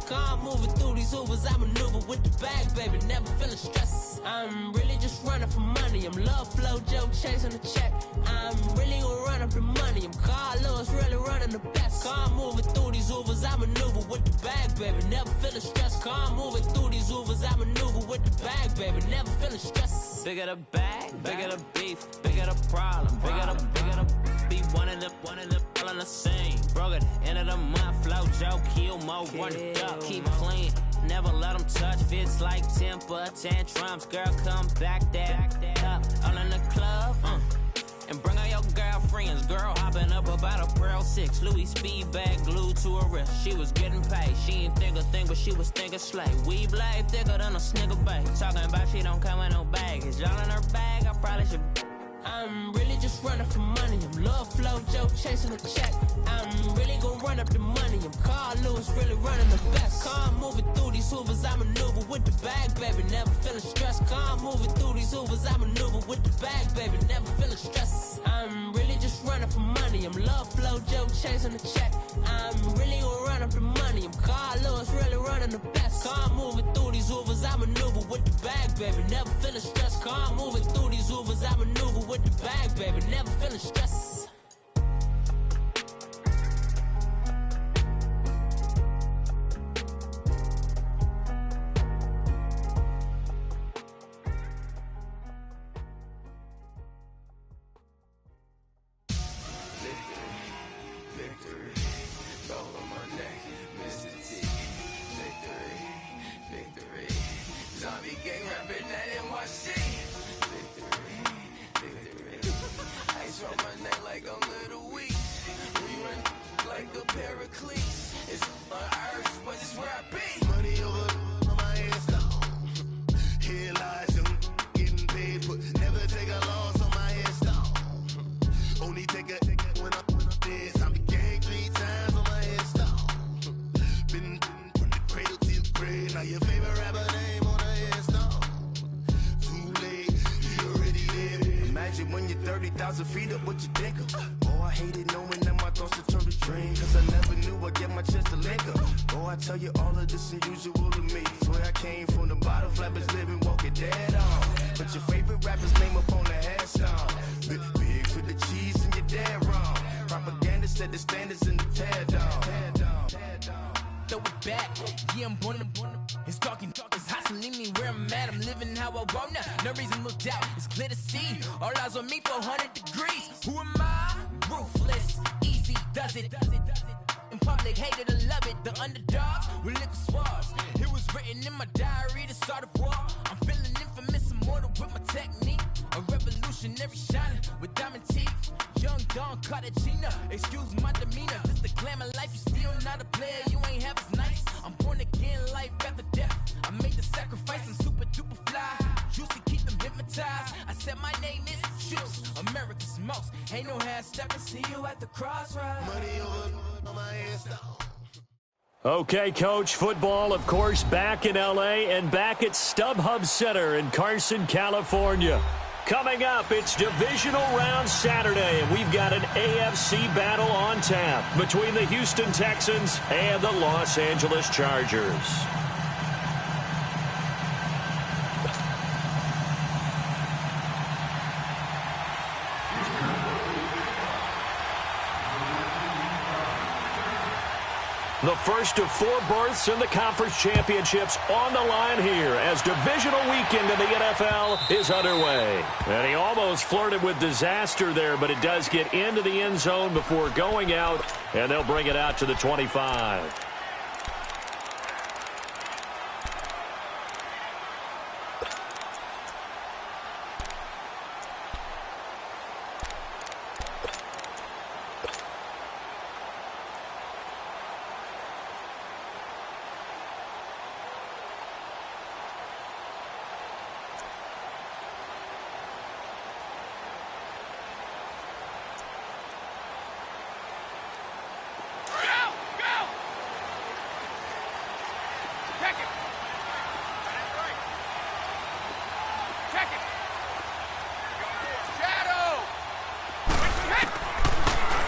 Car moving through these Ubers, I maneuver with the bag, baby, never feeling stress. I'm really just running for money. I'm love flow, Joe chasing the check. I'm really gonna run up the money. I'm Carl Lewis, really running the best. Car moving through these Ubers, I maneuver with the bag, baby, never feeling stress. Car moving through these Ubers, I maneuver with the bag, baby, never feeling stress. Bigger the bag, bigger the beef, bigger the problem, bigger the be one in the all in the same. Broke at the end of the month, flow Joe, kill more, run it up, keep clean. Never let them touch, fits like temper tantrums. Girl, come back that up, all in the club, and bring all your girlfriends. Girl hopping up about a Pearl 6, Louis speed bag glued to her wrist. She was getting paid, she ain't think a thing, but she was thinking slay. We blade thicker than a snigger bag. Talking about she don't come with no baggage. Y'all in her bag, I probably should. I'm really just running for money. I'm love flow, Joe chasing the check. I'm really gonna run up the money. I'm Carl Lewis, really running the best. Car moving through these Ubers, I maneuver with the bag, baby, never feeling stressed. Car moving through these Ubers, I maneuver with the bag, baby, never feeling stressed. I'm really just running for money. I'm love flow, Joe chasing the check. I'm really gonna run up the money. I'm Carl Lewis, really running the best. Car moving through these Ubers, I maneuver with the bag, baby, never feeling stressed. Car moving through these Ubers, I maneuver with the bag, baby, never feeling stress. When you're 30,000 feet up, what you think of? Oh, I hated knowing that my thoughts would turn to dream, cause I never knew I'd get my chance to link up. Oh, I tell you all of this unusual to me. Swear I came from the bottom, flappers living, walking dead on. But your favorite rapper's name up on the headstone. Big for the cheese and you're dead wrong. Propaganda set the standards in the tear down. Throw it back, yeah, I'm born to it's talking, it's hustling me where I'm at. I'm living how I want now, no reason to doubt. It's clear to see, all eyes on me, 400 degrees. Who am I? Ruthless, easy, does it. In public, hated or love it. The underdogs with liquor swabs. It was written in my diary to start a war. I'm feeling infamous, immortal with my technique. A revolutionary shining with diamond teeth. Young Don Cartagena, excuse my demeanor. This the glamour life, you still not a player, you ain't half as nice. I'm born again, life after death. I made the sacrifice, I'm super duper fly. Juicy, keep them hypnotized. I said my name is Juice, America's most. Ain't no half stepping, see you at the crossroads. Money over on my hands. Okay, Coach, football, of course, back in L.A. and back at StubHub Center in Carson, California. Coming up, it's Divisional Round Saturday, and we've got an AFC battle on tap between the Houston Texans and the Los Angeles Chargers. The first of 4 berths in the conference championships on the line here as divisional weekend in the NFL is underway. And he almost flirted with disaster there, but it does get into the end zone before going out, and they'll bring it out to the 25.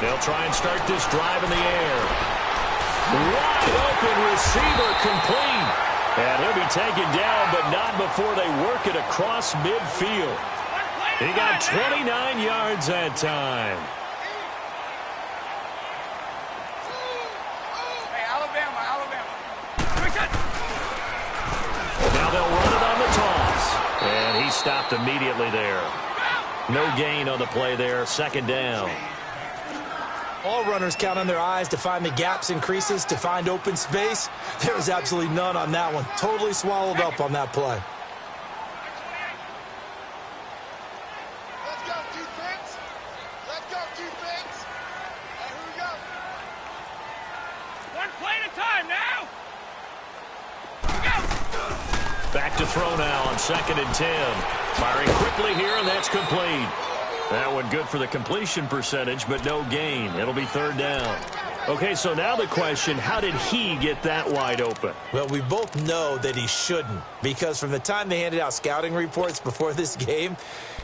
They'll try and start this drive in the air. Wide open receiver complete. And he'll be taken down, but not before they work it across midfield. He got 29 yards that time. Hey, Alabama. Now they'll run it on the toss. And he stopped immediately there. No gain on the play there. Second down. All runners count on their eyes to find the gaps and creases, to find open space. There was absolutely none on that one. Totally swallowed up on that play. Let's go, defense. Let's go, defense. All right, here we go. One play at a time now. Back to throw now on 2nd and 10. Firing quickly here, and that's complete. That one good for the completion percentage, but no gain. It'll be 3rd down. Okay, so now the question, how did he get that wide open? Well, we both know that he shouldn't, because from the time they handed out scouting reports before this game,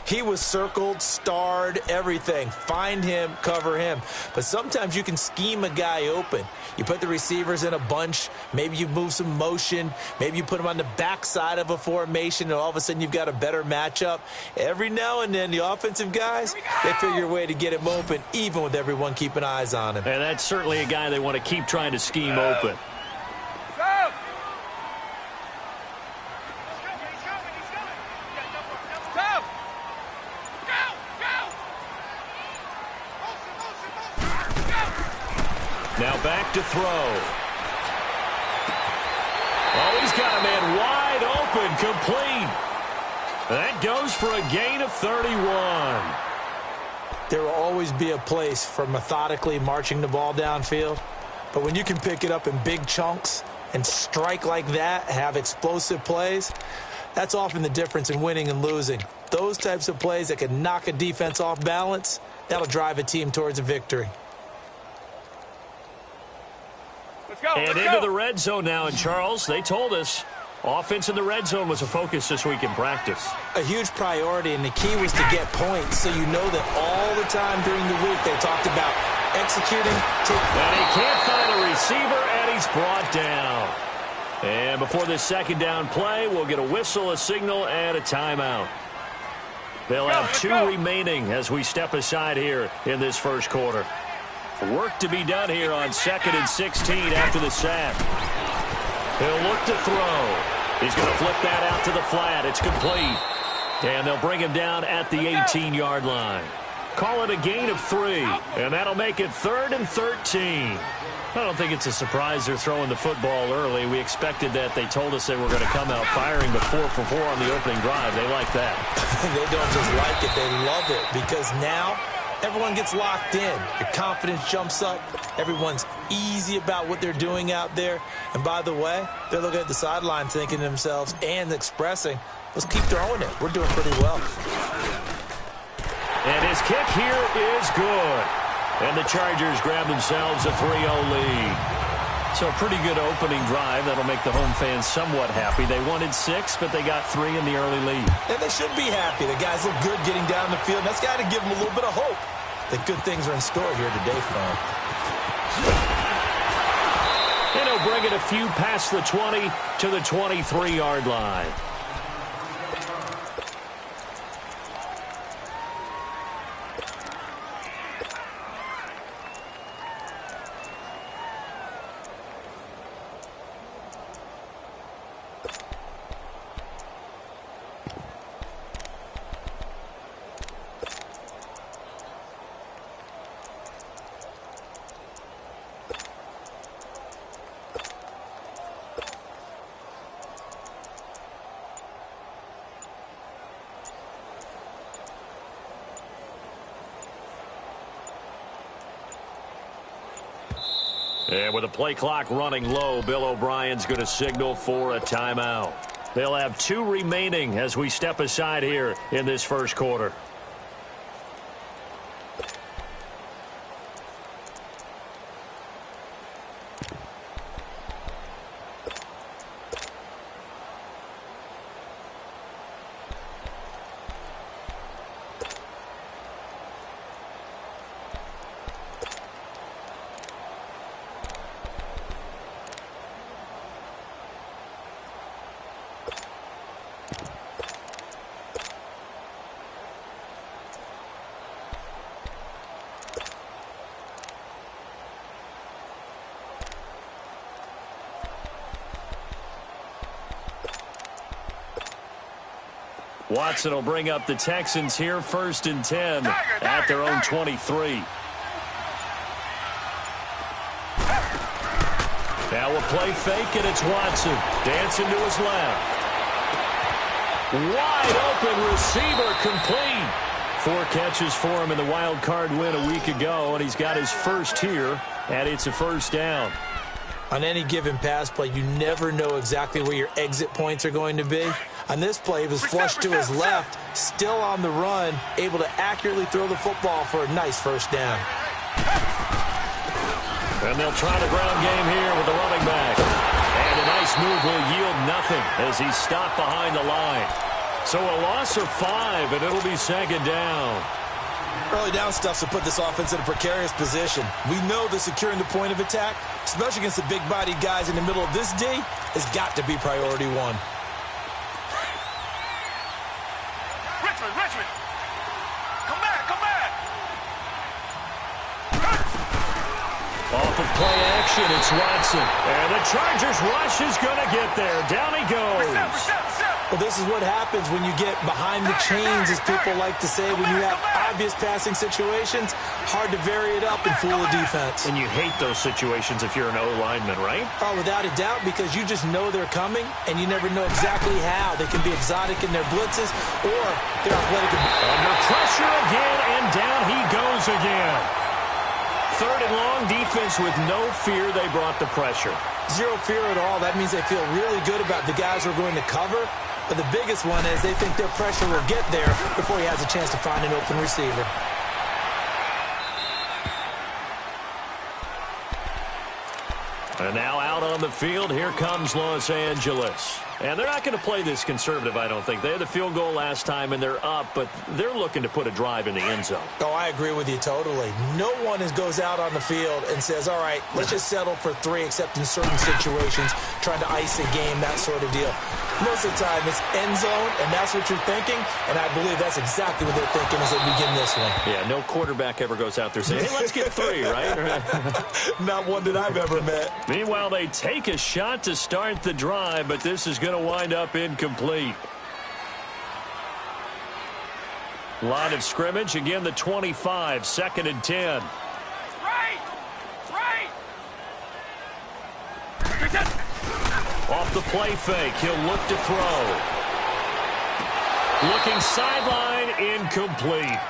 he was circled, starred, everything. Find him, cover him. But sometimes you can scheme a guy open. You put the receivers in a bunch. Maybe you move some motion. Maybe you put them on the backside of a formation, and all of a sudden you've got a better matchup. Every now and then, the offensive guys, they figure a way to get him open, even with everyone keeping eyes on him. And that's certainly a guy they want to keep trying to scheme open. Now back to throw. Oh, he's got a man wide open, complete. That goes for a gain of 31. There will always be a place for methodically marching the ball downfield. But when you can pick it up in big chunks and strike like that, have explosive plays, that's often the difference in winning and losing. Those types of plays that can knock a defense off balance, that'll drive a team towards a victory. And into the red zone now, and Charles, they told us offense in the red zone was a focus this week in practice. A huge priority, and the key was to get points, so you know that all the time during the week they talked about executing. And he can't find a receiver, and he's brought down. And before this 2nd down play, we'll get a whistle, a signal, and a timeout. They'll have 2 remaining as we step aside here in this first quarter. Work to be done here on 2nd and 16 after the sack. He'll look to throw. He's going to flip that out to the flat. It's complete. And they'll bring him down at the 18-yard line. Call it a gain of 3, and that'll make it 3rd and 13. I don't think it's a surprise they're throwing the football early. We expected that. They told us they were going to come out firing, but 4 for 4 on the opening drive. They like that. They don't just like it. They love it, because now everyone gets locked in. Your confidence jumps up. Everyone's easy about what they're doing out there. And by the way, they're looking at the sideline thinking to themselves and expressing, let's keep throwing it. We're doing pretty well. And his kick here is good. And the Chargers grab themselves a 3-0 lead. So a pretty good opening drive. That'll make the home fans somewhat happy. They wanted 6, but they got 3 in the early lead. And they should be happy. The guys look good getting down the field. That's got to give them a little bit of hope that good things are in store here today for them. And he'll bring it a few past the 20 to the 23-yard line. And with the play clock running low, Bill O'Brien's going to signal for a timeout. They'll have 2 remaining as we step aside here in this first quarter. Watson will bring up the Texans here, 1st and 10 at their own 23. Now a play fake, and it's Watson. Dancing to his left. Wide open receiver, complete. 4 catches for him in the wild card win a week ago, and he's got his first here, and it's a 1st down. On any given pass play, you never know exactly where your exit points are going to be. On this play, he was flushed to his left, still on the run, able to accurately throw the football for a nice 1st down. And they'll try the ground game here with the running back. And a nice move will yield nothing as he's stopped behind the line. So a loss of 5, and it'll be 2nd down. Early down stuff to put this offense in a precarious position. We know that securing the point of attack, especially against the big-bodied guys in the middle of this D, has got to be priority 1. Richmond! Come back! Off of play action, it's Watson. And the Chargers rush is going to get there. Down he goes. Well, this is what happens when you get behind the chains, as people like to say. When you have obvious passing situations, hard to vary it up and fool the defense. And you hate those situations if you're an O-lineman, right? Oh, without a doubt, because you just know they're coming, and you never know exactly how. They can be exotic in their blitzes, or they're athletic. Under pressure again, and down he goes again. 3rd and long, defense with no fear. They brought the pressure. Zero fear at all. That means they feel really good about the guys who are going to cover. But the biggest one is they think their pressure will get there before he has a chance to find an open receiver. And now out on the field, here comes Los Angeles. And they're not going to play this conservative, I don't think. They had the field goal last time, and they're up, but they're looking to put a drive in the end zone. Oh, I agree with you totally. No one goes out on the field and says, all right, let's just settle for 3, except in certain situations, trying to ice a game, that sort of deal. Most of the time, it's end zone, and that's what you're thinking, and I believe that's exactly what they're thinking as they begin this one. Yeah, no quarterback ever goes out there saying, hey, let's get 3, right? Not one that I've ever met. Meanwhile, they take a shot to start the drive, but this is going to wind up incomplete. Line of scrimmage, again the 25, 2nd and 10. Right! Off the play fake, he'll look to throw. Looking sideline, incomplete.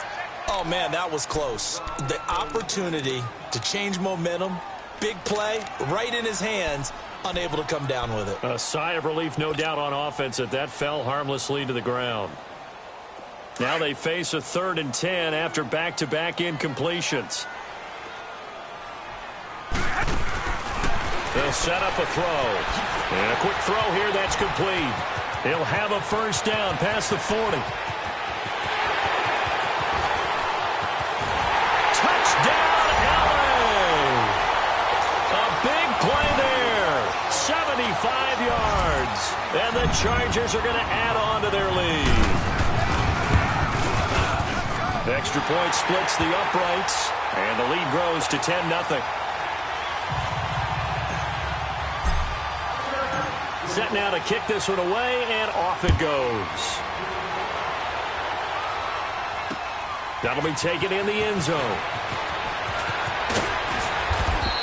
Oh, man, that was close. The opportunity to change momentum, big play, right in his hands, unable to come down with it. A sigh of relief, no doubt, on offense that fell harmlessly to the ground. Now they face a 3rd and 10 after back-to-back incompletions. They'll set up a throw. And a quick throw here, that's complete. He'll have a 1st down past the 40. Touchdown, LA! A big play there. 75 yards. And the Chargers are going to add on to their lead. Extra point splits the uprights. And the lead grows to 10-0. Set now to kick this one away, and off it goes. That'll be taken in the end zone.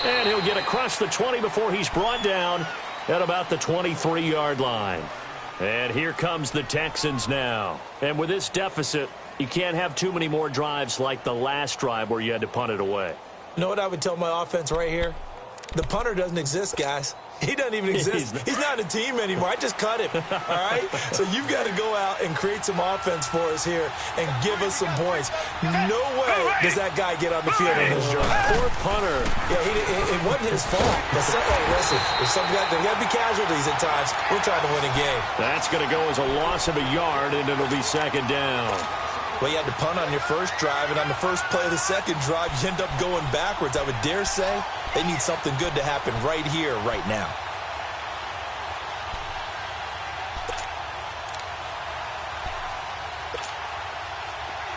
And he'll get across the 20 before he's brought down at about the 23-yard line. And here comes the Texans now. And with this deficit, you can't have too many more drives like the last drive where you had to punt it away. You know what I would tell my offense right here? The punter doesn't exist, guys. He doesn't even exist. He's not a team anymore. I just cut him, all right? So you've got to go out and create some offense for us here and give us some points. No way does that guy get on the field in his drive. Poor punter. Yeah, it wasn't his fault. But listen, there got to be casualties at times. We're trying to win a game. That's going to go as a loss of a yard, and it'll be 2nd down. Well, you had to punt on your first drive, and on the first play of the second drive, you end up going backwards. I would dare say they need something good to happen right here, right now.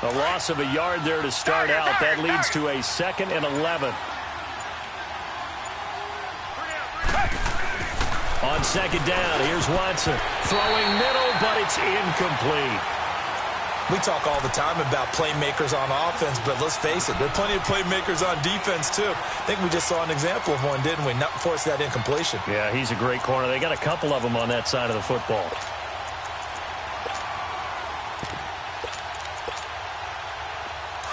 A loss of a yard there to start out. That leads to a 2nd and 11. On 2nd down, here's Watson. Throwing middle, but it's incomplete. We talk all the time about playmakers on offense, but let's face it, there are plenty of playmakers on defense, too. I think we just saw an example of one, didn't we? Not force that incompletion. Yeah, he's a great corner. They got a couple of them on that side of the football.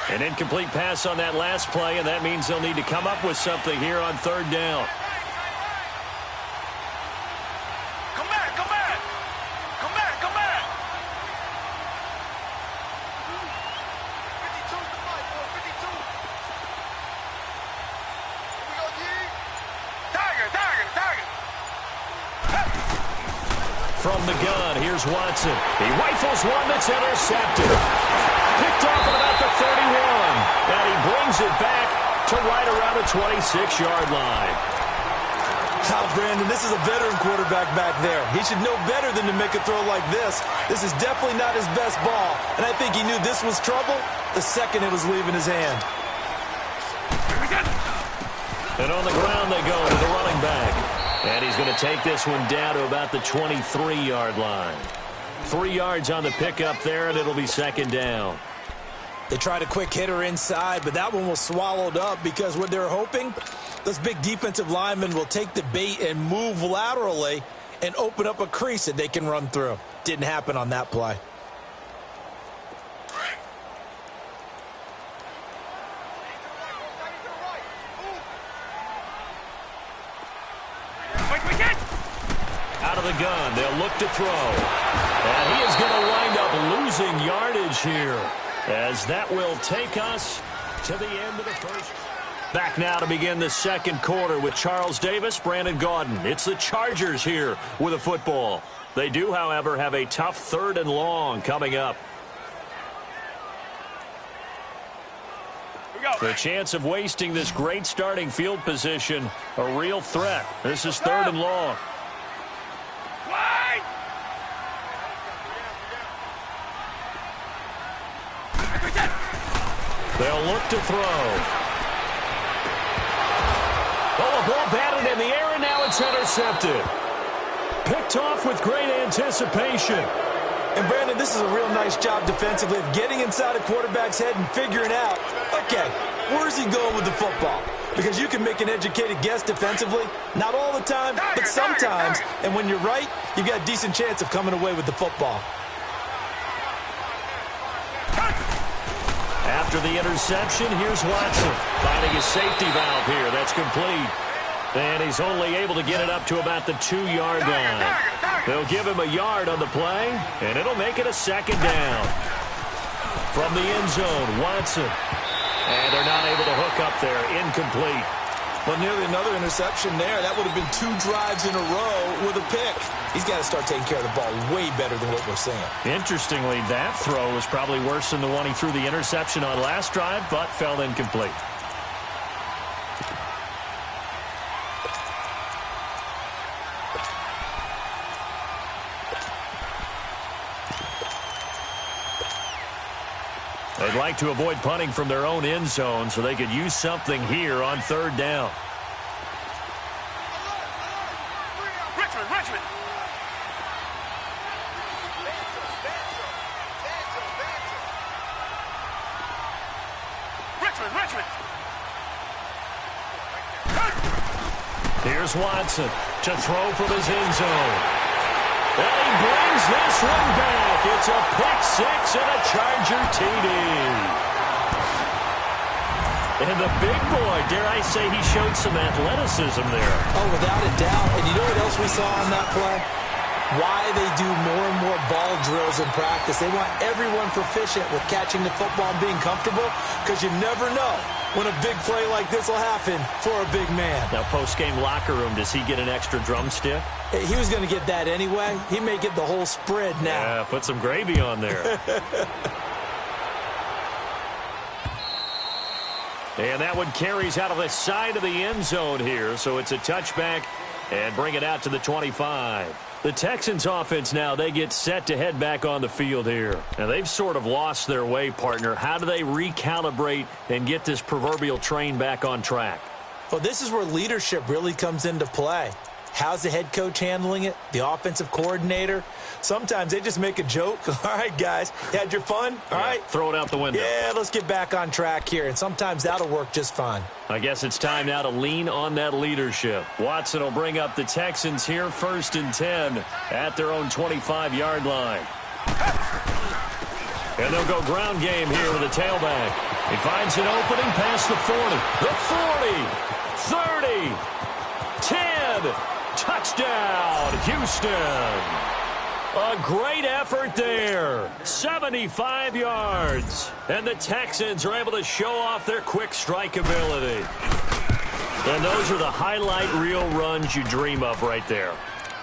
An incomplete pass on that last play, and that means they'll need to come up with something here on third down. Come back, come back! Come back, come back! 52 to fight, boy, 52. Here we go, G. Tiger, tiger, tiger! From the gun, here's Watson. He rifles one that's intercepted. Picked off at about the 31. And he brings it back to right around the 26-yard line. Brandon, this is a veteran quarterback back there. He should know better than to make a throw like this. This is definitely not his best ball. And I think he knew this was trouble the second it was leaving his hand. And on the ground they go to the running back. And he's going to take this one down to about the 23-yard line. 3 yards on the pickup there, and it'll be second down. They tried a quick hitter inside, but that one was swallowed up because what they're hoping, those big defensive linemen will take the bait and move laterally and open up a crease that they can run through. Didn't happen on that play. Out of the gun, they'll look to throw. And he is going to wind up losing yardage here, as that will take us to the end of the first. Back now to begin the second quarter with Charles Davis, Brandon Gaudin. It's the Chargers here with a football. They do, however, have a tough third and long coming up. The chance of wasting this great starting field position, a real threat. This is third and long. They'll look to throw. Oh, a ball batted in the air, and now it's intercepted. Picked off with great anticipation. And, Brandon, this is a real nice job defensively of getting inside a quarterback's head and figuring out, okay, where's he going with the football? Because you can make an educated guess defensively. Not all the time, but sometimes. And when you're right, you've got a decent chance of coming away with the football. After the interception, here's Watson finding his safety valve here. That's complete. And he's only able to get it up to about the 2-yard line. They'll give him a yard on the play, and it'll make it a second down. From the end zone, Watson. And they're not able to hook up there. Incomplete. Well, nearly another interception there. That would have been 2 drives in a row with a pick. He's got to start taking care of the ball way better than what we're seeing. Interestingly, that throw was probably worse than the one he threw the interception on last drive, but fell incomplete. They'd like to avoid punting from their own end zone so they could use something here on third down. Richmond. Here's Watson to throw from his end zone. And he brings this one back. It's a pick-6 and a Charger TD. And the big boy, dare I say, he showed some athleticism there. Oh, without a doubt. And you know what else we saw on that play? Why they do more and more ball drills in practice. They want everyone proficient with catching the football and being comfortable, because you never know when a big play like this will happen for a big man. Now, post-game locker room, does he get an extra drumstick? He was going to get that anyway. He may get the whole spread now. Yeah, put some gravy on there. And that one carries out of the side of the end zone here, so it's a touchback and bring it out to the 25. The Texans offense now, they get set to head back on the field here. Now, they've sort of lost their way, partner. How do they recalibrate and get this proverbial train back on track? Well, this is where leadership really comes into play. How's the head coach handling it? The offensive coordinator? Sometimes they just make a joke. All right, guys, had your fun? All right. Throw it out the window. Yeah, let's get back on track here. And sometimes that'll work just fine. I guess it's time now to lean on that leadership. Watson will bring up the Texans here, 1st and 10 at their own 25-yard line. And they'll go ground game here with a tailback. He finds an opening past the 40. The 40, 30, 10. Touchdown, Houston. A great effort there. 75 yards. And the Texans are able to show off their quick strike ability. And those are the highlight reel runs you dream of right there.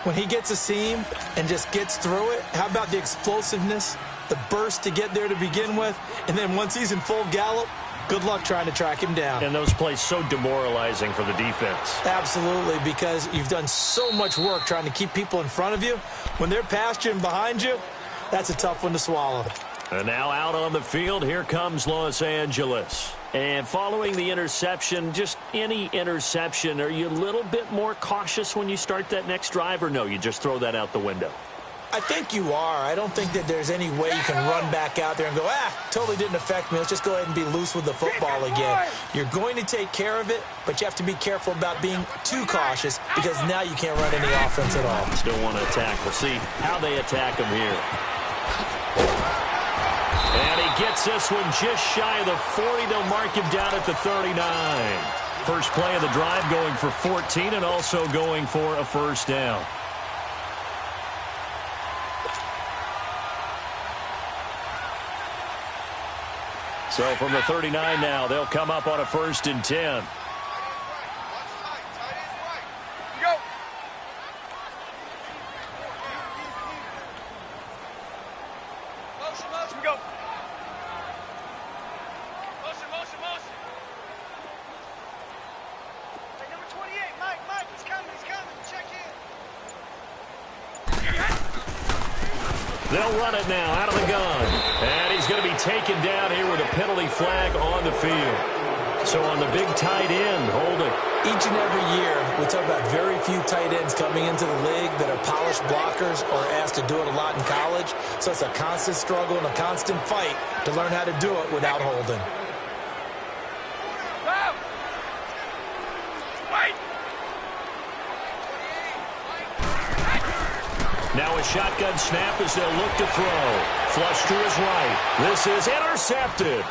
When he gets a seam and just gets through it, how about the explosiveness, the burst to get there to begin with, and then once he's in full gallop, good luck trying to track him down. And those plays so demoralizing for the defense. Absolutely, because you've done so much work trying to keep people in front of you. When they're past you and behind you, that's a tough one to swallow. And now out on the field, here comes Los Angeles. And following the interception, just any interception, are you a little bit more cautious when you start that next drive, or no, you just throw that out the window? I think you are. I don't think that there's any way you can run back out there and go, totally didn't affect me. Let's just go ahead and be loose with the football again. You're going to take care of it, but you have to be careful about being too cautious because now you can't run any offense at all. Still want to attack. We'll see how they attack him here. And he gets this one just shy of the 40. They'll mark him down at the 39. First play of the drive going for 14 and also going for a first down. So from the 39 now, they'll come up on a 1st and 10. They'll run it now out of the gun. And he's going to be taken down here with a penalty flag on the field. So on the big tight end, holding. Each and every year, we talk about very few tight ends coming into the league that are polished blockers or asked to do it a lot in college. So it's a constant struggle and a constant fight to learn how to do it without holding. Now a shotgun snap as they'll look to throw. Flush to his right. This is intercepted.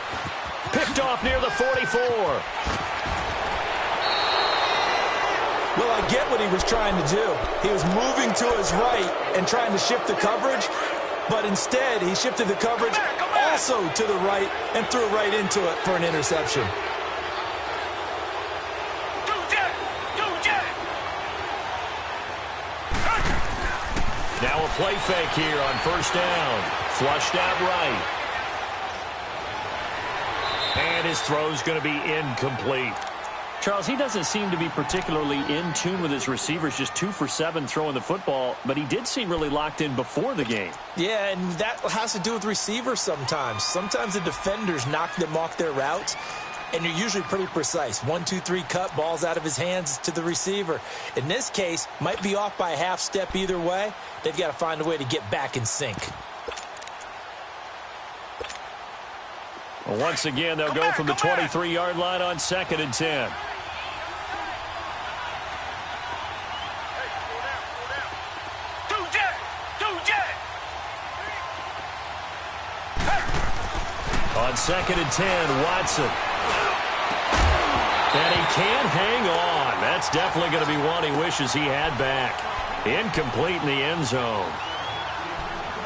Picked off near the 44. Well, I get what he was trying to do. He was moving to his right and trying to shift the coverage, but instead he shifted the coverage also to the right and threw right into it for an interception. Now a play fake here on first down. Flushed out right. And his throw's going to be incomplete. Charles, he doesn't seem to be particularly in tune with his receivers, just 2 for 7 throwing the football, but he did seem really locked in before the game. Yeah, and that has to do with receivers sometimes. Sometimes the defenders knock them off their routes, and they're usually pretty precise. 1, 2, 3 cut, balls out of his hands to the receiver. In this case, might be off by a half step either way. They've got to find a way to get back in sync. Well, once again, they'll go from the 23-yard line on 2nd and 10. On 2nd and 10, Watson. And he can't hang on. That's definitely going to be one he wishes he had back. Incomplete in the end zone.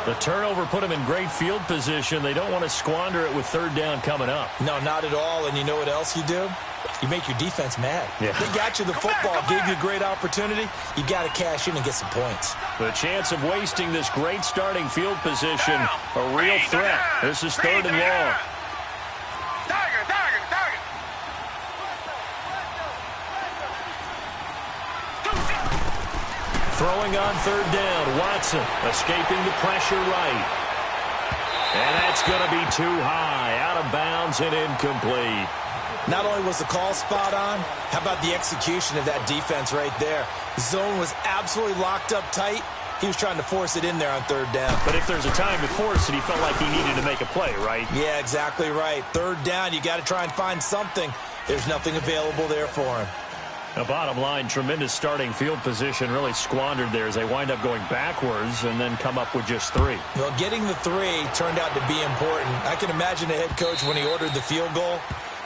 The turnover put him in great field position. They don't want to squander it with 3rd down coming up. No, not at all. And you know what else you do? You make your defense mad. Yeah. They got you the football, gave you a great opportunity. You got to cash in and get some points. The chance of wasting this great starting field position, a real threat. This is 3rd and long. Throwing on 3rd down, Watson escaping the pressure right. And that's going to be too high, out of bounds and incomplete. Not only was the call spot on, how about the execution of that defense right there? Zone was absolutely locked up tight. He was trying to force it in there on third down. But if there's a time to force it, he felt like he needed to make a play, right? Yeah, exactly right. Third down, you got to try and find something. There's nothing available there for him. The bottom line, tremendous starting field position, really squandered there as they wind up going backwards and then come up with just 3. Well, getting the 3 turned out to be important. I can imagine the head coach when he ordered the field goal.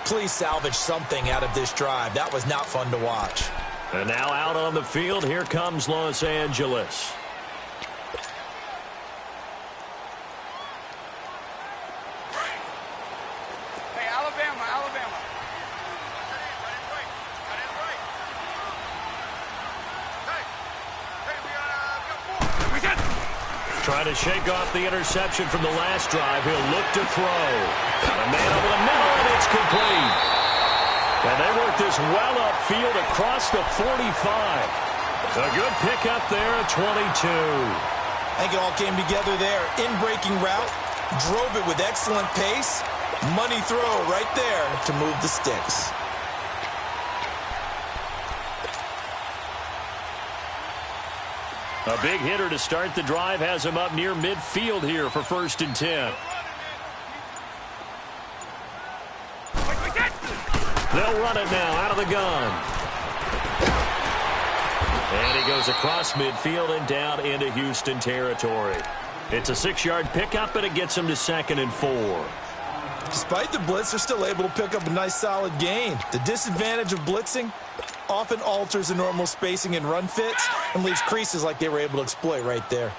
Please salvage something out of this drive. That was not fun to watch. And now out on the field, here comes Los Angeles. Hey, Alabama. Trying to shake off the interception from the last drive. He'll look to throw. Got a man over the middle, and it's complete. And they work this well upfield across the 45. A good pickup there at 22. I think it all came together there. In-breaking route, drove it with excellent pace. Money throw right there to move the sticks. A big hitter to start the drive has him up near midfield here for 1st and 10. They'll run it now out of the gun. And he goes across midfield and down into Houston territory. It's a 6-yard pickup, and it gets him to 2nd and 4. Despite the blitz, they're still able to pick up a nice solid gain. The disadvantage of blitzing often alters the normal spacing and run fits and leaves creases like they were able to exploit right there.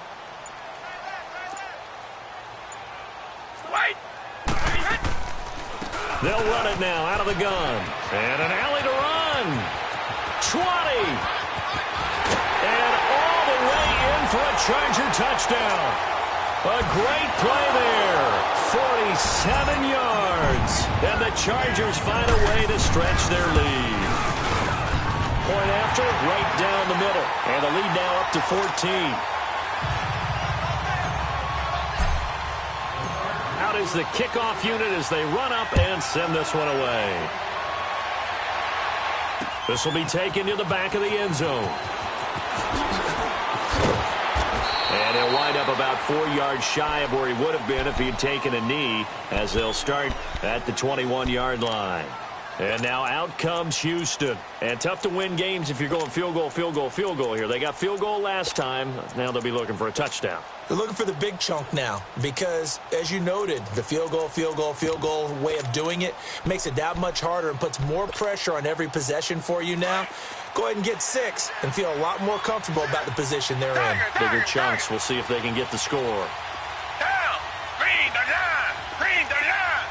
They'll run it now out of the gun. And an alley to run. 20. And all the way in for a Charger touchdown. A great play there. 47 yards. And the Chargers find a way to stretch their lead. Point after, right down the middle. And the lead now up to 14. Out is the kickoff unit as they run up and send this one away. This will be taken to the back of the end zone. And he'll wind up about 4 yards shy of where he would have been if he had taken a knee, as they'll start at the 21-yard line. And now out comes Houston. And tough to win games if you're going field goal, field goal, field goal here. They got field goal last time. Now they'll be looking for a touchdown. They're looking for the big chunk now because, as you noted, the field goal way of doing it makes it that much harder and puts more pressure on every possession for you now. Go ahead and get 6 and feel a lot more comfortable about the position they're in. Bigger chunks. We'll see if they can get the score. Down! Green the line! Green the line!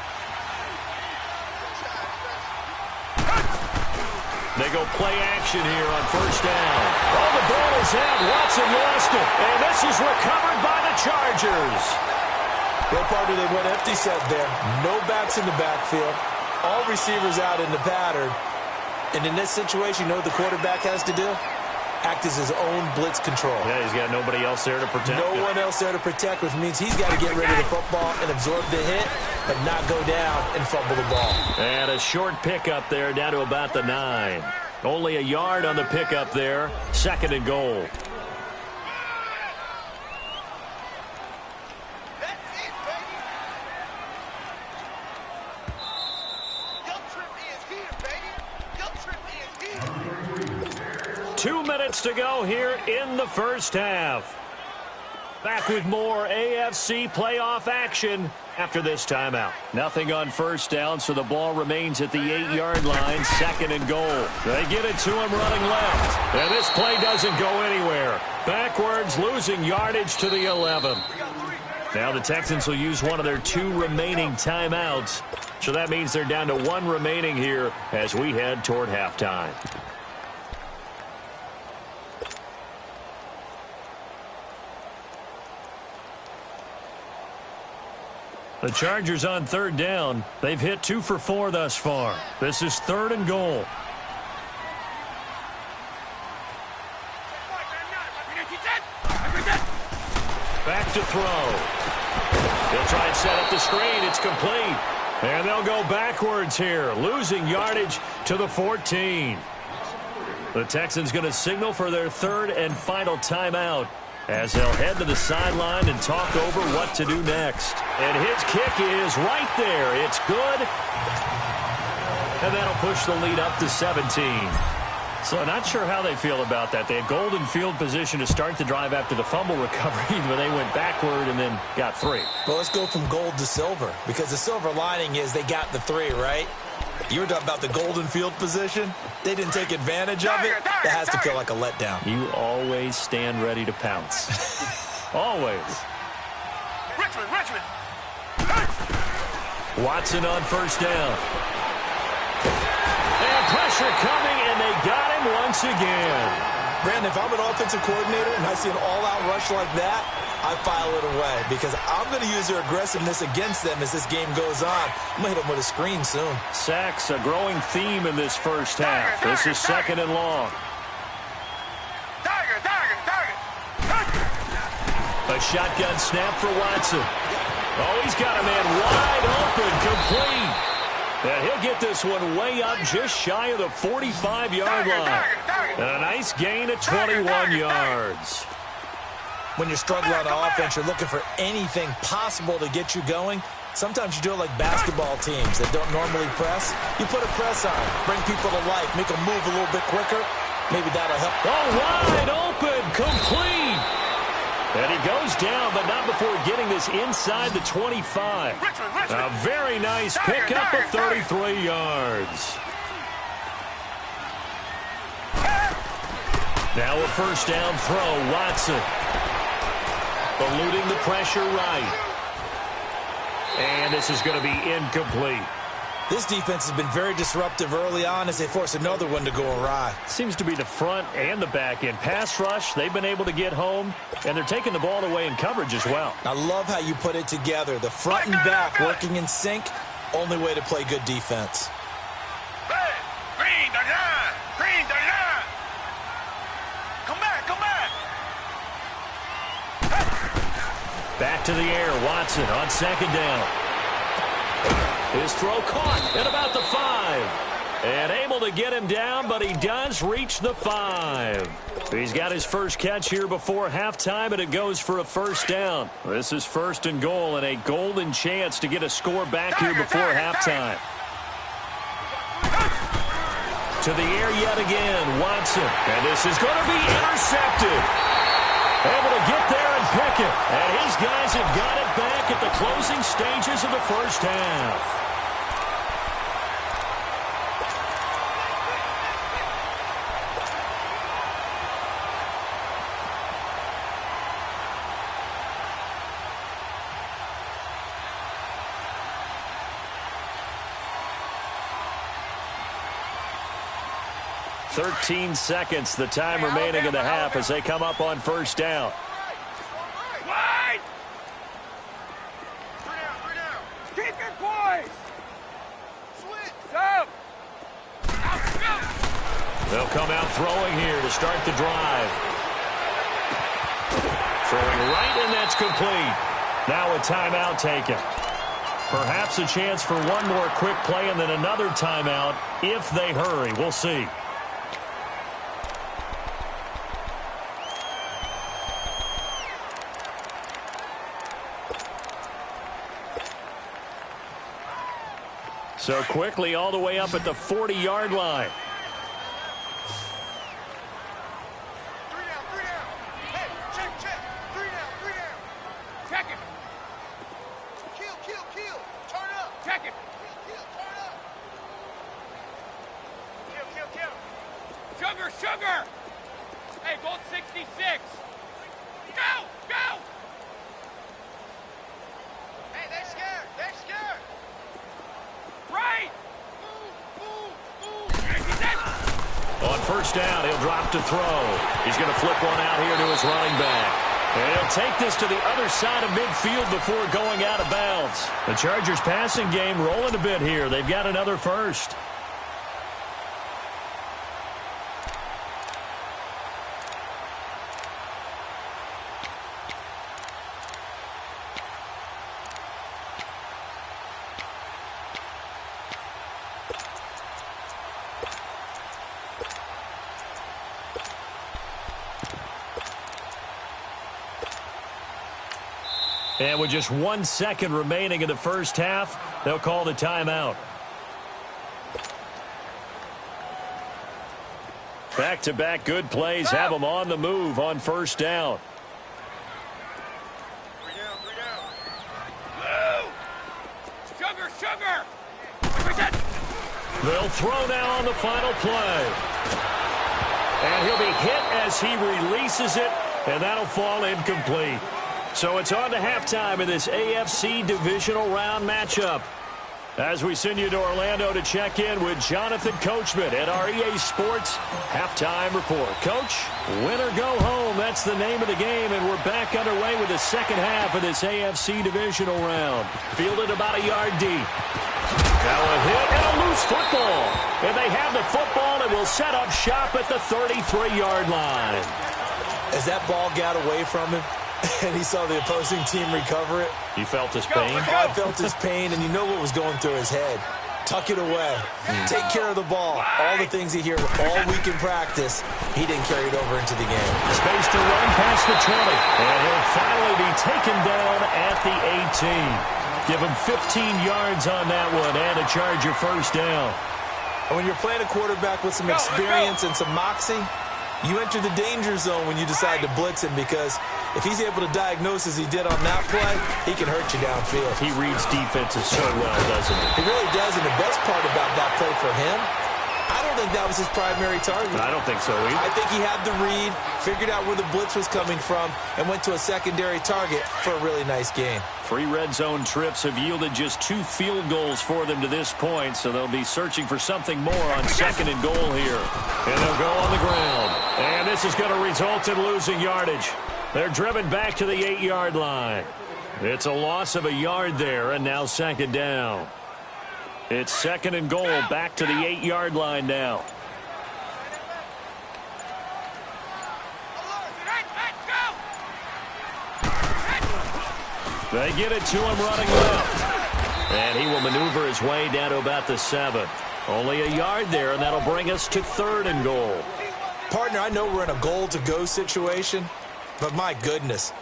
They go play action here on 1st down. Oh, the ball is out. Watson lost it. And this is recovered by the Chargers. Well, partner, they went empty set there. No backs in the backfield. All receivers out in the pattern. And in this situation, you know what the quarterback has to do? Act as his own blitz control. Yeah, he's got nobody else there to protect No him. one else there to protect, which means he's got to get rid of the football and absorb the hit, but not go down and fumble the ball. And a short pickup there down to about the 9. Only a yard on the pickup there. 2nd and goal. That's it, baby! Guilt trip is here, baby! Guilt trip is here! 2 minutes to go here in the 1st half. Back with more AFC playoff action after this timeout. Nothing on 1st down, so the ball remains at the 8-yard line. 2nd and goal. They get it to him running left. And this play doesn't go anywhere. Backwards, losing yardage to the 11. Now the Texans will use one of their 2 remaining timeouts. So that means they're down to 1 remaining here as we head toward halftime. The Chargers on 3rd down. They've hit 2 for 4 thus far. This is 3rd and goal. Back to throw. He'll try and set up the screen. It's complete. And they'll go backwards here, losing yardage to the 14. The Texans going to signal for their third and final timeout as they'll head to the sideline and talk over what to do next. And his kick is right there. It's good. And that'll push the lead up to 17. So not sure how they feel about that. They had golden field position to start the drive after the fumble recovery, but they went backward and then got 3. Well, let's go from gold to silver, because the silver lining is they got the 3, right? You were talking about the golden field position. They didn't take advantage of it. That has to feel like a letdown. You always stand ready to pounce. Always. Richmond. Watson on first down. And pressure coming, and they got him once again. Brandon, if I'm an offensive coordinator and I see an all-out rush like that, I file it away because I'm going to use their aggressiveness against them as this game goes on. I'm going to hit them with a screen soon. Sacks, a growing theme in this first half. This is second and long. Target. A shotgun snap for Watson. Oh, he's got a man wide open, complete. And he'll get this one way up just shy of the 45-yard line. And a nice gain of 21 yards. When you're struggling on offense, you're looking for anything possible to get you going. Sometimes you do it like basketball teams that don't normally press. You put a press on, bring people to life, make them move a little bit quicker. Maybe that'll help. Oh, wide open, complete. And he goes down, but not before getting this inside the 25. A very nice pickup of 33 yards. Now a first down throw, Watson. Eluding the pressure right. And this is going to be incomplete. This defense has been very disruptive early on as they force another one to go awry. Seems to be the front and the back end. Pass rush, they've been able to get home, and they're taking the ball away in coverage as well. I love how you put it together. The front and back working in sync, only way to play good defense. Green the line. Come back. Back to the air, Watson on second down. His throw caught at about the 5. And able to get him down, but he does reach the 5. He's got his first catch here before halftime, and it goes for a first down. This is first and goal, and a golden chance to get a score back here before halftime. To the air yet again, Watson. And this is going to be intercepted. Able to get there and pick it. And his guys have got it back at the closing stages of the first half. .13 seconds, the time remaining in the half as they come up on first down. Wide. 3 down. Keep your poise. Switch. Stop. They'll come out throwing here to start the drive. Throwing right, and that's complete. Now a timeout taken. Perhaps a chance for one more quick play and then another timeout if they hurry. We'll see. So quickly all the way up at the 40-yard line. 3 down. Hey, check. 3 down. Check it. Kill. Turn up. Check it. Kill, turn up. Kill. Sugar. Hey, gold 66. Go. Hey, they're scared. Right! Move! On first down, he'll drop to throw. He's going to flip one out here to his running back. And he'll take this to the other side of midfield before going out of bounds. The Chargers passing game rolling a bit here. They've got another first. And with just 1 second remaining in the first half, they'll call the timeout. Back-to-back good plays have them on the move on first down. Sugar! They'll throw now on the final play. And he'll be hit as he releases it, and that'll fall incomplete. So it's on to halftime in this AFC divisional round matchup. As we send you to Orlando to check in with Jonathan Coachman at our EA Sports Halftime Report. Coach, win or go home, that's the name of the game, and we're back underway with the second half of this AFC divisional round. Fielded about a yard deep. Now a hit and a loose football. And they have the football and will set up shop at the 33-yard line. As that ball got away from him, and he saw the opposing team recover it. You felt his pain? I felt his pain, and you know what was going through his head. Tuck it away. Take care of the ball. All the things he hears all week in practice, he didn't carry it over into the game. Space to run past the 20. And he'll finally be taken down at the 18. Give him 15 yards on that one and a Charger first down. And when you're playing a quarterback with some experience and some moxie, you enter the danger zone when you decide to blitz him, because if he's able to diagnose as he did on that play, he can hurt you downfield. He reads defenses so well, doesn't he? He really does, and the best part about that play for him, I don't think that was his primary target. I don't think so either. I think he had the read, figured out where the blitz was coming from, and went to a secondary target for a really nice gain. 3 red zone trips have yielded just 2 field goals for them to this point, so they'll be searching for something more on second and goal here. And they'll go on the ground. And this is going to result in losing yardage. They're driven back to the 8-yard line. It's a loss of a yard there, and now second down. It's second and goal, back to the 8-yard line now. They get it to him running left. And he will maneuver his way down to about the 7. Only a yard there, and that'll bring us to third and goal. Partner, I know we're in a goal-to-go situation, but my goodness,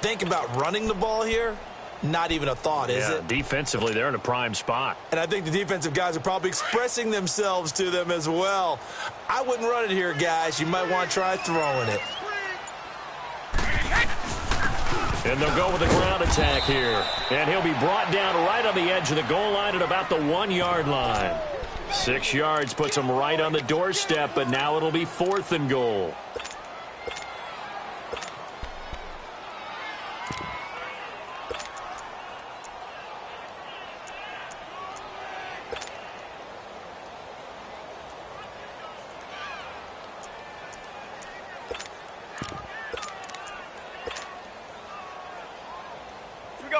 think about running the ball here. Not even a thought, is it? Defensively, they're in a prime spot. And I think the defensive guys are probably expressing themselves to them as well. I wouldn't run it here, guys. You might want to try throwing it. And they'll go with the ground attack here. And he'll be brought down right on the edge of the goal line at about the 1-yard line. 6 yards puts him right on the doorstep, but now it'll be fourth and goal.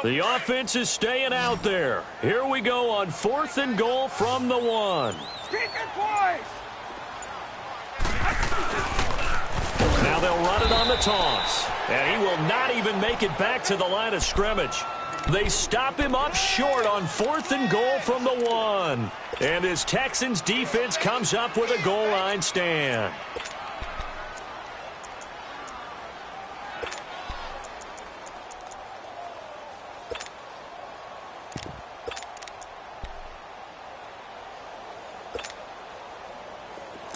The offense is staying out there. Here we go on fourth and goal from the 1. Now they'll run it on the toss. And he will not even make it back to the line of scrimmage. They stop him up short on fourth and goal from the 1. And his Texans defense comes up with a goal line stand.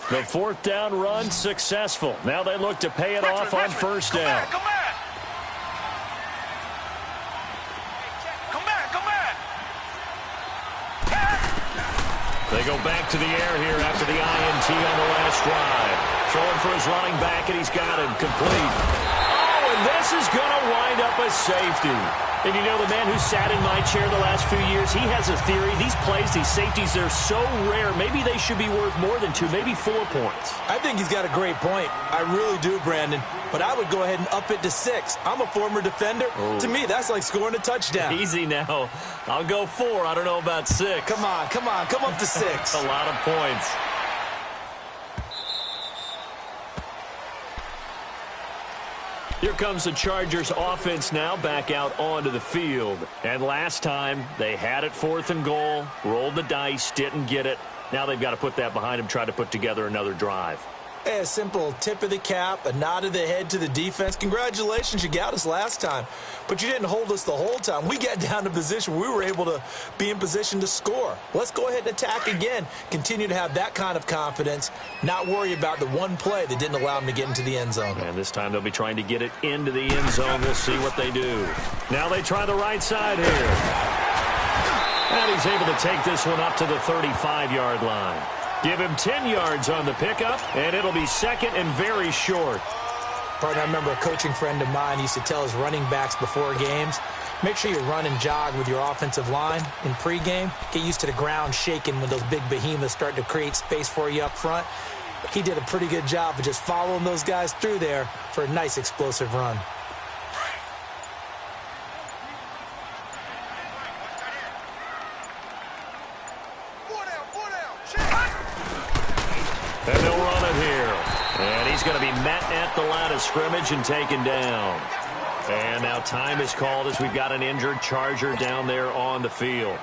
The fourth down run successful. Now they look to pay it off on first down. Come back. They go back to the air here after the INT on the last drive. Throwing for his running back, and he's got him complete. Oh, and this is going to wind up a safety. And you know, the man who sat in my chair the last few years, he has a theory. These plays, these safeties, they're so rare. Maybe they should be worth more than 2, maybe 4 points. I think he's got a great point. I really do, Brandon. But I would go ahead and up it to 6. I'm a former defender. Oh. To me, that's like scoring a touchdown. Easy now. I'll go 4. I don't know about 6. Come on. Come up to 6. A lot of points. Here comes the Chargers offense now back out onto the field. And last time they had it fourth and goal, rolled the dice, didn't get it. Now they've got to put that behind them, try to put together another drive. Hey, a simple tip of the cap, a nod of the head to the defense. Congratulations, you got us last time. But you didn't hold us the whole time. We got down to position. We were able to be in position to score. Let's go ahead and attack again. Continue to have that kind of confidence. Not worry about the one play that didn't allow them to get into the end zone. And this time they'll be trying to get it into the end zone. We'll see what they do. Now they try the right side here. And he's able to take this one up to the 35-yard line. Give him 10 yards on the pickup, and it'll be second and very short. Partner, I remember a coaching friend of mine used to tell his running backs before games, make sure you run and jog with your offensive line in pregame. Get used to the ground shaking when those big behemoths start to create space for you up front. He did a pretty good job of just following those guys through there for a nice explosive run. And they'll run it here. And he's going to be met at the line of scrimmage and taken down. And now time is called as we've got an injured Charger down there on the field.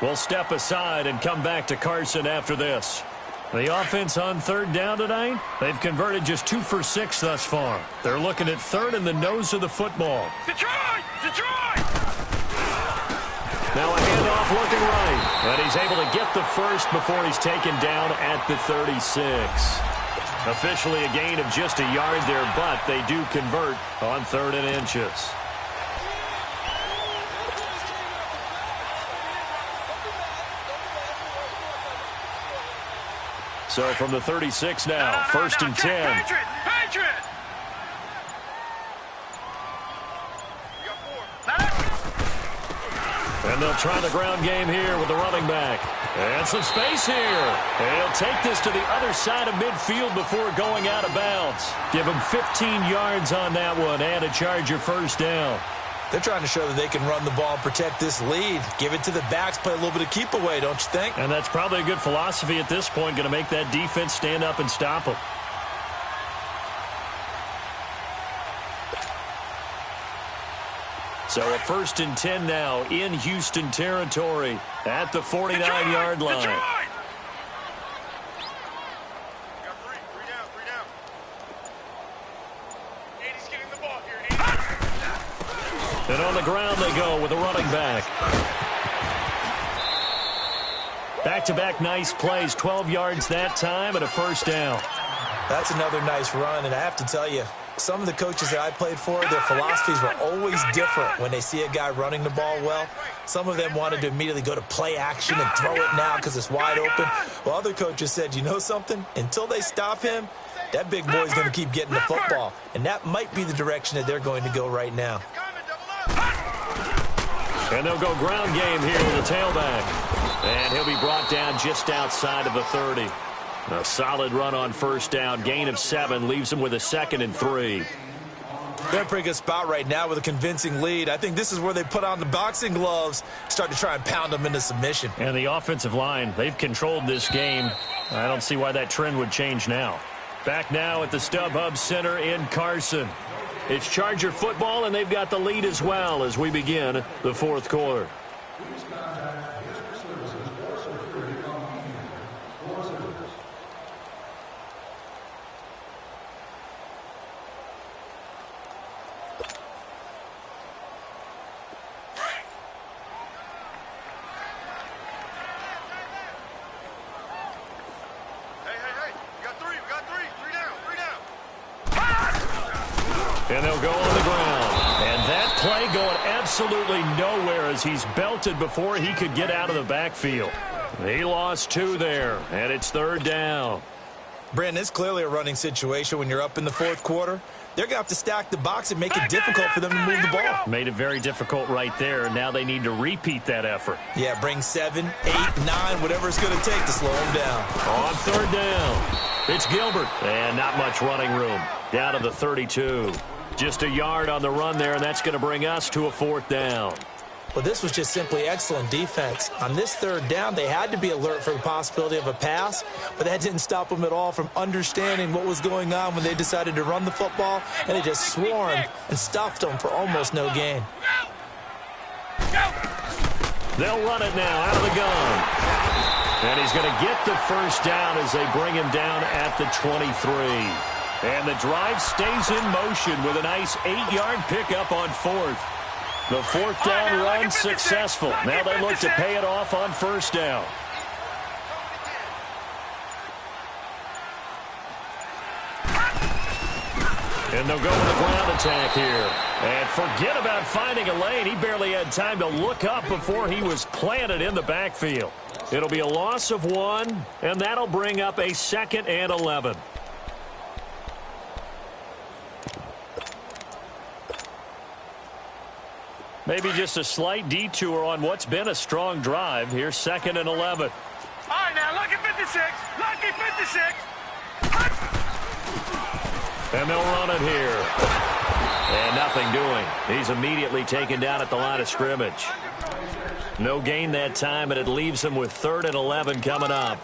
We'll step aside and come back to Carson after this. The offense on third down tonight, they've converted just 2 for 6 thus far. They're looking at third in the nose of the football. Detroit! Detroit! Now a handoff looking right. But he's able to get the first before he's taken down at the 36. Officially a gain of just a yard there, but they do convert on 3rd and inches. So from the 36 now, 1st and 10. Patriot! And they'll try the ground game here with the running back. And some space here. And he'll take this to the other side of midfield before going out of bounds. Give him 15 yards on that one and a Charger first down. They're trying to show that they can run the ball and protect this lead. Give it to the backs, play a little bit of keep away, don't you think? And that's probably a good philosophy at this point, going to make that defense stand up and stop them. So a 1st and 10 now in Houston territory at the 49-yard line. Detroit! Got three down. 80's getting the ball here. 80. And on the ground they go with a running back. Back-to-back nice plays, 12 yards that time and a first down. That's another nice run, and I have to tell you, some of the coaches that I played for, their philosophies were always different when they see a guy running the ball well. Some of them wanted to immediately go to play action and throw it now because it's wide open. Well, other coaches said, you know something? Until they stop him, that big boy's going to keep getting the football. And that might be the direction that they're going to go right now. And they'll go ground game here with the tailback. And he'll be brought down just outside of the 30. A solid run on first down. Gain of 7 leaves him with a 2nd and 3. They're in a pretty good spot right now with a convincing lead. I think this is where they put on the boxing gloves, start to try and pound them into submission. And the offensive line, they've controlled this game. I don't see why that trend would change now. Back now at the StubHub Center in Carson. It's Charger football, and they've got the lead as well as we begin the 4th quarter. And they'll go on the ground. And that play going absolutely nowhere as he's belted before he could get out of the backfield. He lost 2 there, and it's 3rd down. Brandon, it's clearly a running situation when you're up in the 4th quarter. They're going to have to stack the box and make it difficult for them to move the ball. Made it very difficult right there. Now they need to repeat that effort. Yeah, bring 7, 8, 9, whatever it's going to take to slow them down. On 3rd down, it's Gilbert. And not much running room. Down to the 32. Just a yard on the run there, and that's going to bring us to a 4th down. Well, this was just simply excellent defense. On this 3rd down, they had to be alert for the possibility of a pass, but that didn't stop them at all from understanding what was going on when they decided to run the football, and they just swarmed and stuffed them for almost no gain. They'll run it now out of the gun. And he's going to get the first down as they bring him down at the 23. And the drive stays in motion with a nice 8-yard pickup on fourth. The fourth down run successful. Now they look to pay it off on first down. And they'll go with a ground attack here. And forget about finding a lane. He barely had time to look up before he was planted in the backfield. It'll be a loss of 1, and that'll bring up a 2nd and 11. Maybe just a slight detour on what's been a strong drive. Here's 2nd and 11. All right, now, lucky 56. Lucky 56. And they'll run it here. And nothing doing. He's immediately taken down at the line of scrimmage. No gain that time, and it leaves him with 3rd and 11 coming up.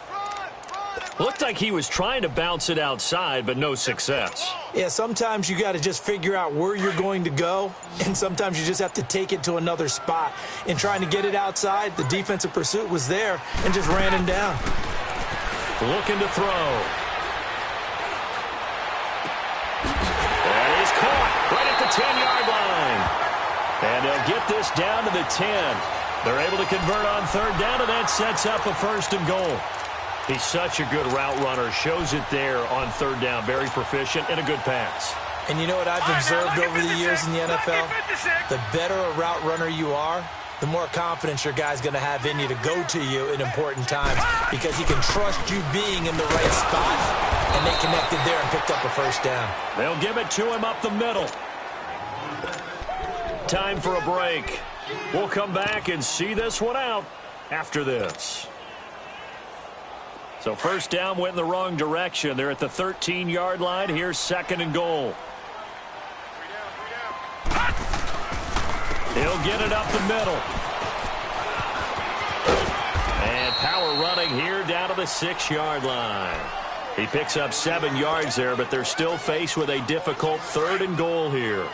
Looked like he was trying to bounce it outside, but no success. Yeah, sometimes you got to just figure out where you're going to go, and sometimes you just have to take it to another spot. In trying to get it outside, the defensive pursuit was there and just ran him down. Looking to throw. And he's caught right at the 10-yard line. And they'll get this down to the 10. They're able to convert on 3rd down, and that sets up a 1st and goal. He's such a good route runner. Shows it there on 3rd down. Very proficient and a good pass. And you know what I've observed over the years in the NFL? The better a route runner you are, the more confidence your guy's going to have in you to go to you in important times because he can trust you being in the right spot, and they connected there and picked up a 1st down. They'll give it to him up the middle. Time for a break. We'll come back and see this one out after this. So 1st down went in the wrong direction. They're at the 13-yard line. Here's 2nd and goal. He'll get it up the middle. And power running here down to the 6-yard line. He picks up 7 yards there, but they're still faced with a difficult 3rd and goal here.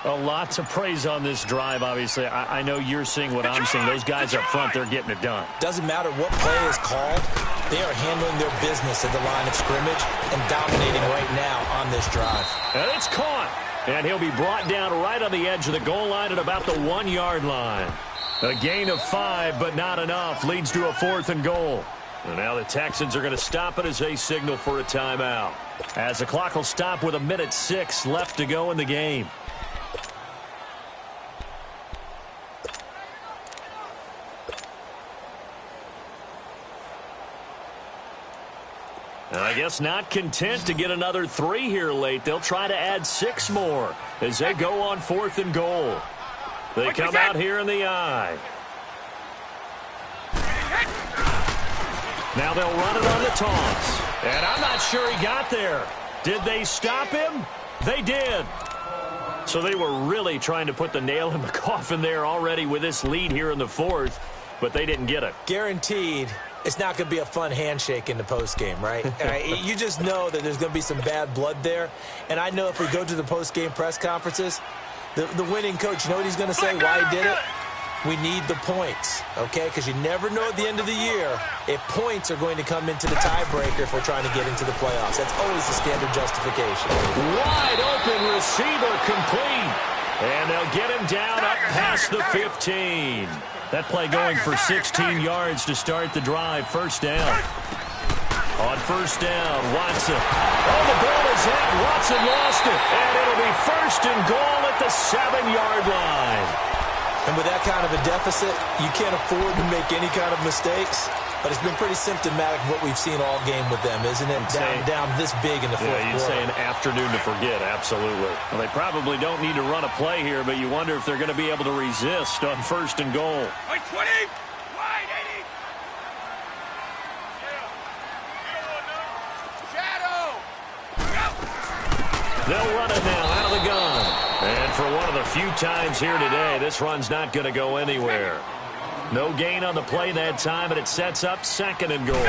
A lot to praise on this drive, obviously. I know you're seeing what I'm seeing. Those guys up front, they're getting it done. Doesn't matter what play is called. They are handling their business at the line of scrimmage and dominating right now on this drive. And it's caught. And he'll be brought down right on the edge of the goal line at about the 1-yard line. A gain of 5, but not enough. Leads to a 4th and goal. And now the Texans are going to stop it as they signal for a timeout. As the clock will stop with 1:06 left to go in the game. And I guess not content to get another 3 here late. They'll try to add 6 more as they go on 4th and goal. They come out here in the eye. Now they'll run it on the toss. And I'm not sure he got there. Did they stop him? They did. So they were really trying to put the nail in the coffin there already with this lead here in the 4th, but they didn't get it. Guaranteed. It's not going to be a fun handshake in the postgame, right? You just know that there's going to be some bad blood there. And I know if we go to the postgame press conferences, the winning coach, you know what he's going to say, why he did it? We need the points, okay? Because you never know at the end of the year if points are going to come into the tiebreaker if we're trying to get into the playoffs. That's always the standard justification. Wide open receiver complete. And they'll get him down up past the 15. That play going for 16 yards to start the drive. 1st down. On 1st down, Watson. Oh, the ball is out. Watson lost it. And it'll be 1st and goal at the 7-yard line. And with that kind of a deficit, you can't afford to make any kind of mistakes. But it's been pretty symptomatic of what we've seen all game with them, isn't it? Down this big in the 4th quarter. Yeah, you'd say an afternoon to forget, absolutely. Well, they probably don't need to run a play here, but you wonder if they're going to be able to resist on 1st and goal. Wait, 20! Wide, 80! Shadow! They'll run it now out of the gun. And for one of the few times here today, this run's not going to go anywhere. No gain on the play that time, and it sets up 2nd and goal.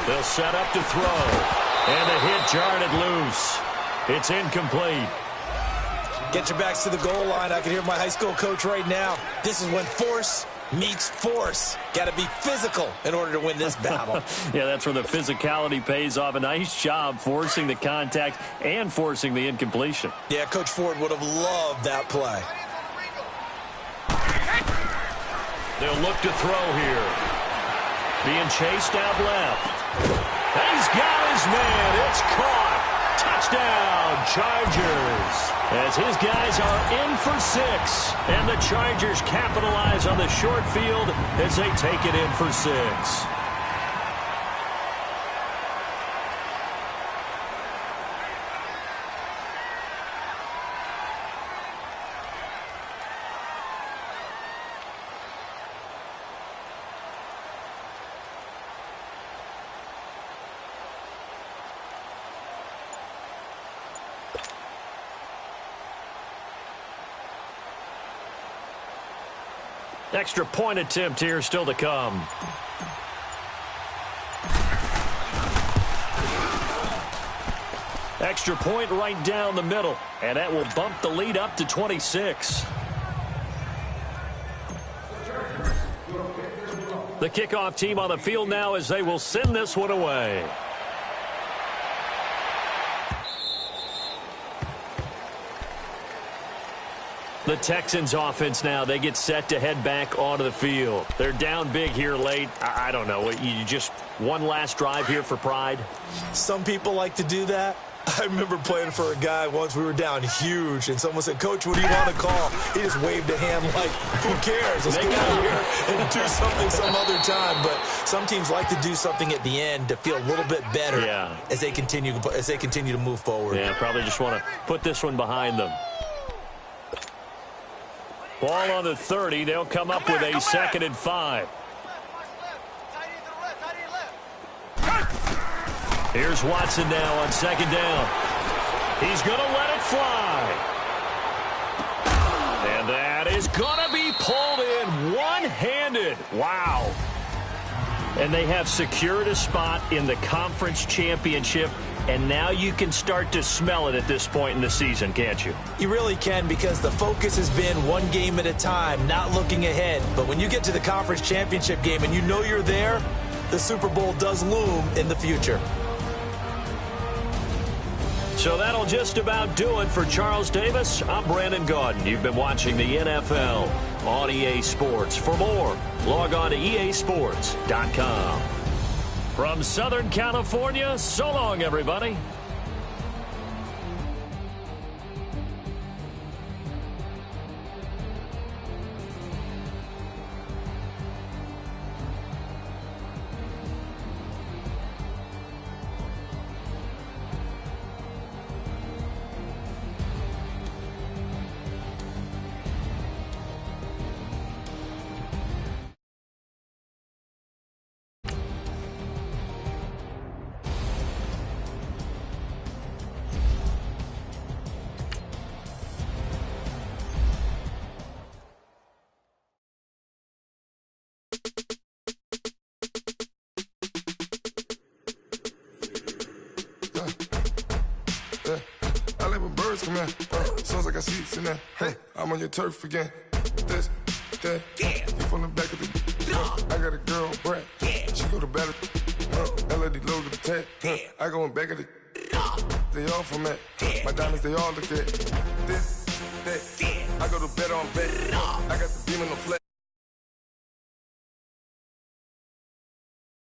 They'll set up to throw. And the hit jarred it loose. It's incomplete. Get your backs to the goal line. I can hear my high school coach right now. This is when force meets force. Got to be physical in order to win this battle. Yeah, that's where the physicality pays off. A nice job forcing the contact and forcing the incompletion. Yeah, Coach Ford would have loved that play. They'll look to throw here. Being chased out left. He's got his man. It's caught. Touchdown, Chargers. As his guys are in for 6. And the Chargers capitalize on the short field as they take it in for 6. Extra point attempt here still to come. Extra point right down the middle, and that will bump the lead up to 26. The kickoff team on the field now as they will send this one away. The Texans offense now, they get set to head back onto the field. They're down big here late. I don't know. You just one last drive here for pride? Some people like to do that. I remember playing for a guy once. We were down huge, and someone said, "Coach, what do you want to call?" He just waved a hand like, who cares? Let's get out here and do something some other time. But some teams like to do something at the end to feel a little bit better as they continue to move forward. Yeah, probably just want to put this one behind them. Ball on the 30. They'll come up with a 2nd and 5. Here's Watson now on 2nd down. He's going to let it fly. And that is going to be pulled in one-handed. Wow. And they have secured a spot in the conference championship. And now you can start to smell it at this point in the season, can't you? You really can, because the focus has been one game at a time, not looking ahead. But when you get to the conference championship game and you know you're there, the Super Bowl does loom in the future. So that'll just about do it for Charles Davis. I'm Brandon Gaudin. You've been watching the NFL on EA Sports. For more, log on to easports.com. From Southern California, so long, everybody. I like when birds come in. Sounds like I seats in there. Hey, I'm on your turf again. This, that, you from the back of the. I got a girl, Brad. She go to battle. LED logo the tag. I go in back of the. They all from that. My diamonds, they all look at. This, that. I go to bed on bed. I got the beam in the flat.